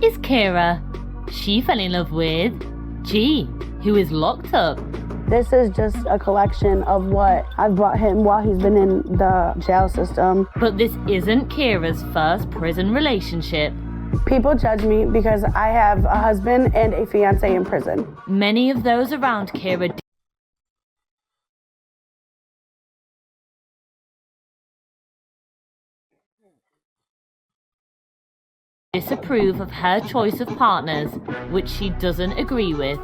is Kira. She fell in love with G, who is locked up. This is just a collection of what I've bought him while he's been in the jail system. But this isn't Kira's first prison relationship. People judge me because I have a husband and a fiance in prison. Many of those around Kira disapprove of her choice of partners, which she doesn't agree with.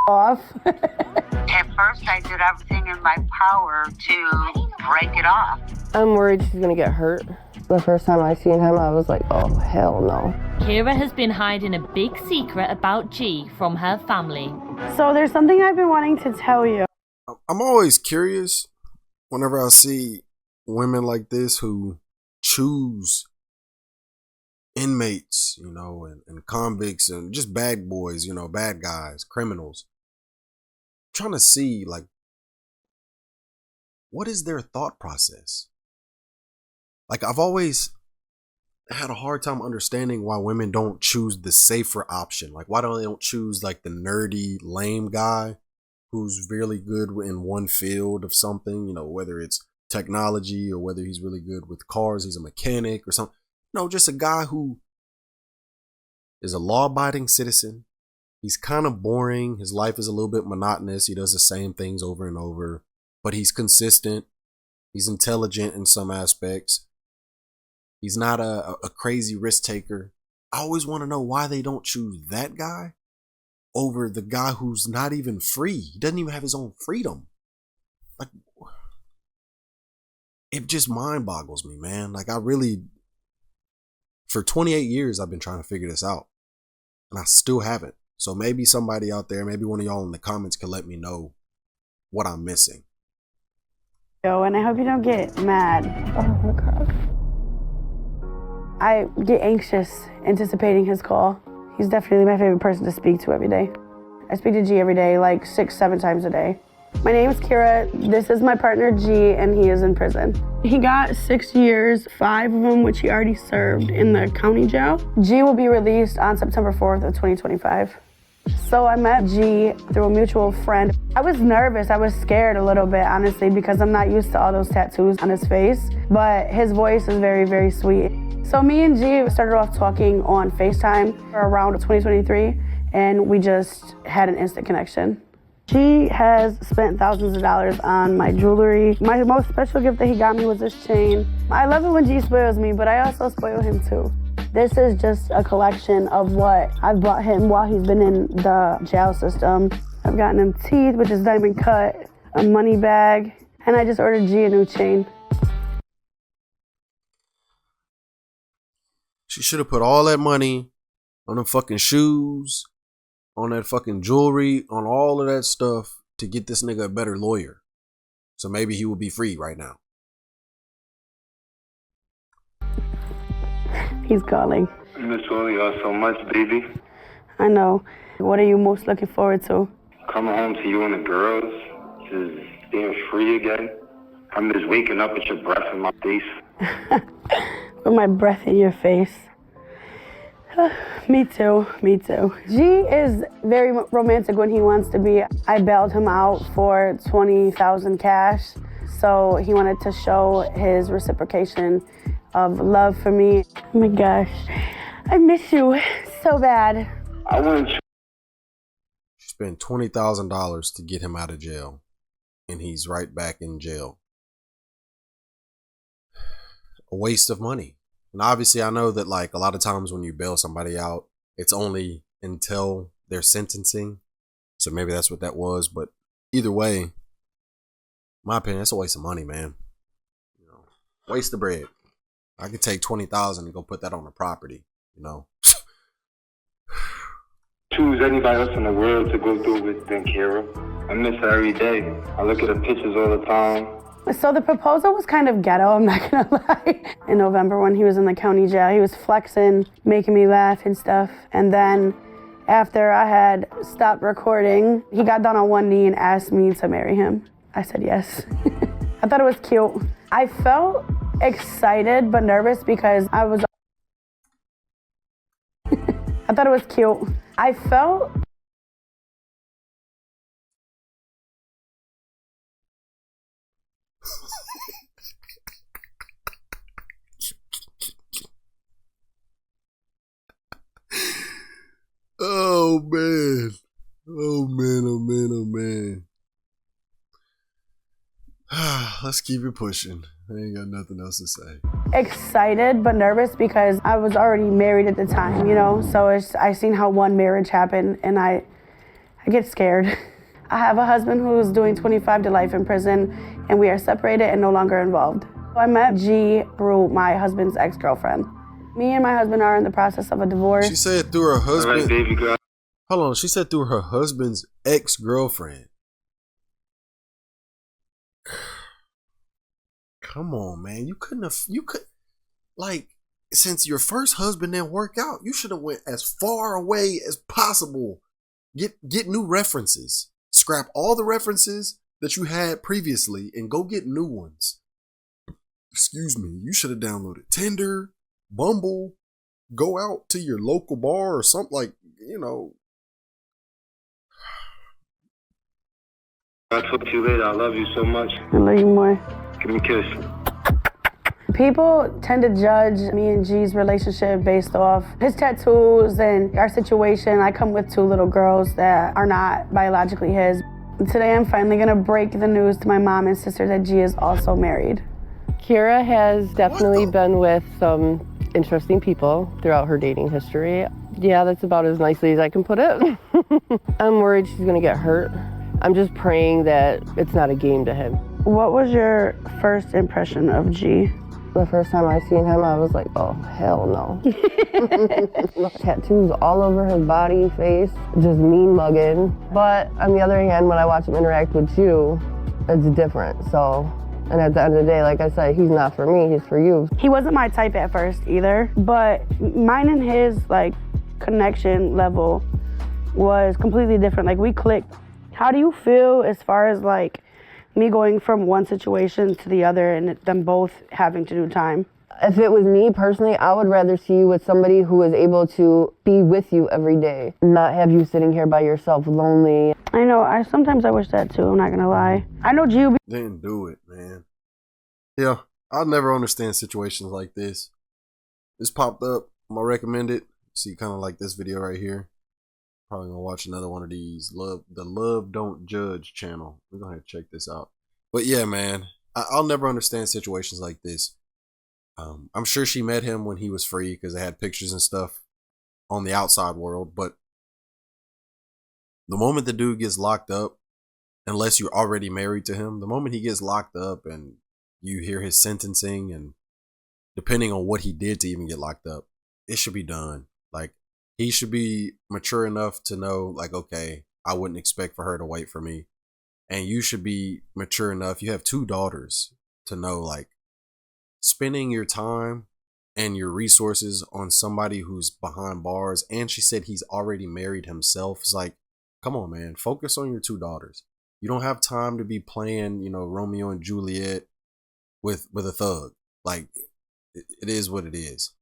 Off. At first, I did everything in my power to break it off. I'm worried she's gonna get hurt. The first time I seen him, I was like, oh, hell no. Kira has been hiding a big secret about G from her family. So there's something I've been wanting to tell you. I'm always curious whenever I see women like this who choose inmates, and convicts and just bad boys, bad guys, criminals. I'm trying to see, like, what is their thought process? Like, I've always had a hard time understanding why women don't choose the safer option. Like, why don't choose, like, the nerdy, lame guy who's really good in one field of something, whether it's technology or whether he's really good with cars, he's a mechanic or something. No, just a guy who is a law-abiding citizen. He's kind of boring. His life is a little bit monotonous. He does the same things over and over, but he's consistent. He's intelligent in some aspects. He's not a crazy risk taker. I always want to know why they don't choose that guy over the guy who's not even free. He doesn't even have his own freedom. Like, it just mind boggles me, man. Like, for 28 years, I've been trying to figure this out, and I still haven't. So maybe somebody out there, maybe one of y'all in the comments can let me know what I'm missing. And I hope you don't get mad. Oh my God. I get anxious anticipating his call. He's definitely my favorite person to speak to every day. I speak to G every day, like 6-7 times a day. My name is Kira. This is my partner G, and he is in prison. He got 6 years, 5 of them which he already served in the county jail. G will be released on September 4th of 2025. So I met G through a mutual friend. I was nervous, I was scared a little bit, honestly, because I'm not used to all those tattoos on his face, but his voice is very, very sweet. So me and G started off talking on FaceTime around 2023, and we just had an instant connection. She has spent thousands of dollars on my jewelry. My most special gift that he got me was this chain. I love it when G spoils me, but I also spoil him too. This is just a collection of what I've bought him while he's been in the jail system. I've gotten him teeth, which is diamond cut, a money bag, and I just ordered G a new chain. She should have put all that money on them fucking shoes, on that fucking jewelry, on all of that stuff to get this nigga a better lawyer. So maybe he will be free right now. He's calling. I miss all y'all so much, baby. I know. What are you most looking forward to? Coming home to you and the girls, just being free again. I miss waking up with your breath in my face. With my breath in your face. Me too, me too. G is very romantic when he wants to be. I bailed him out for $20,000 cash, so he wanted to show his reciprocation of love for me. Oh my gosh, I miss you so bad. I want you. She spent $20,000 to get him out of jail, and he's right back in jail. A waste of money. And obviously I know that, like, a lot of times when you bail somebody out, it's only until their sentencing. So maybe that's what that was. But either way, in my opinion, that's a waste of money, man. Waste of bread. I could take $20,000 and go put that on a property, Choose anybody else in the world to go through with than Kira. I miss her every day. I look at her pictures all the time. So the proposal was kind of ghetto, I'm not gonna lie. In November when he was in the county jail, he was flexing, making me laugh and stuff. And then after I had stopped recording, he got down on one knee and asked me to marry him. I said yes. I thought it was cute. I felt excited but nervous because I was I thought it was cute. I felt Oh man. Oh man, oh man, oh man. Let's keep it pushing. I ain't got nothing else to say. excited but nervous because I was already married at the time, you know? So I seen how one marriage happened and I get scared. I have a husband who's doing 25 to life in prison and we are separated and no longer involved. I met G through my husband's ex-girlfriend. Me and my husband are in the process of a divorce. She said through her husband. All right, baby girl. Hold on. She said through her husband's ex-girlfriend. Come on, man. You could, like, since your first husband didn't work out, you should have went as far away as possible. Get new references. Scrap all the references that you had previously and go get new ones. Excuse me. You should have downloaded Tinder, Bumble, go out to your local bar or something, like, you know. I'll talk to you later. I love you so much. I love you more. Give me a kiss. People tend to judge me and G's relationship based off his tattoos and our situation. I come with two little girls that are not biologically his. Today I'm finally gonna break the news to my mom and sister that G is also married. Kira has definitely been with some interesting people throughout her dating history. Yeah, that's about as nicely as I can put it. I'm worried she's gonna get hurt. I'm just praying that it's not a game to him. What was your first impression of G? The first time I seen him, I was like, oh, hell no. Tattoos all over his body, face, just mean mugging. But on the other hand, when I watch him interact with you, it's different. So, and at the end of the day, like I said, he's not for me, he's for you. He wasn't my type at first either, but mine and his like connection level was completely different. Like we clicked. How do you feel as far as like me going from one situation to the other and them both having to do time? If it was me personally, I would rather see you with somebody who is able to be with you every day, not have you sitting here by yourself lonely. I know, sometimes I wish that too, I'm not gonna lie. I know G. Didn't do it, man. Yeah, I'll never understand situations like this. This popped up. I'm gonna recommend it. See, kind of like this video right here. Probably gonna watch another one of these. The Love Don't Judge channel. We're gonna have to check this out. But yeah, man, I'll never understand situations like this. I'm sure she met him when he was free because they had pictures and stuff on the outside world. But the moment the dude gets locked up, unless you're already married to him, the moment he gets locked up and you hear his sentencing, and depending on what he did to even get locked up, it should be done. Like, he should be mature enough to know, like, okay, I wouldn't expect for her to wait for me. And you should be mature enough. You have 2 daughters to know, like, spending your time and your resources on somebody who's behind bars. And she said he's already married himself. It's like, come on, man, focus on your 2 daughters. You don't have time to be playing, you know, Romeo and Juliet with a thug. Like, it is what it is.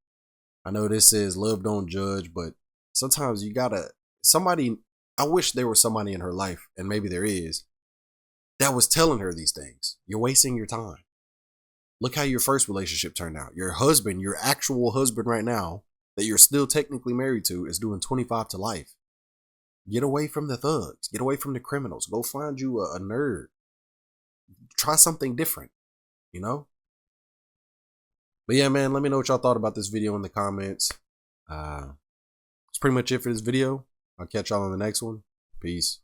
I know this says love don't judge, but sometimes you gotta, I wish there was somebody in her life, and maybe there is, that was telling her these things. You're wasting your time. Look how your first relationship turned out. Your husband, your actual husband right now, that you're still technically married to, is doing 25 to life. Get away from the thugs. Get away from the criminals. Go find you a nerd. Try something different, you know? But yeah, man, let me know what y'all thought about this video in the comments. That's pretty much it for this video. I'll catch y'all on the next one. Peace.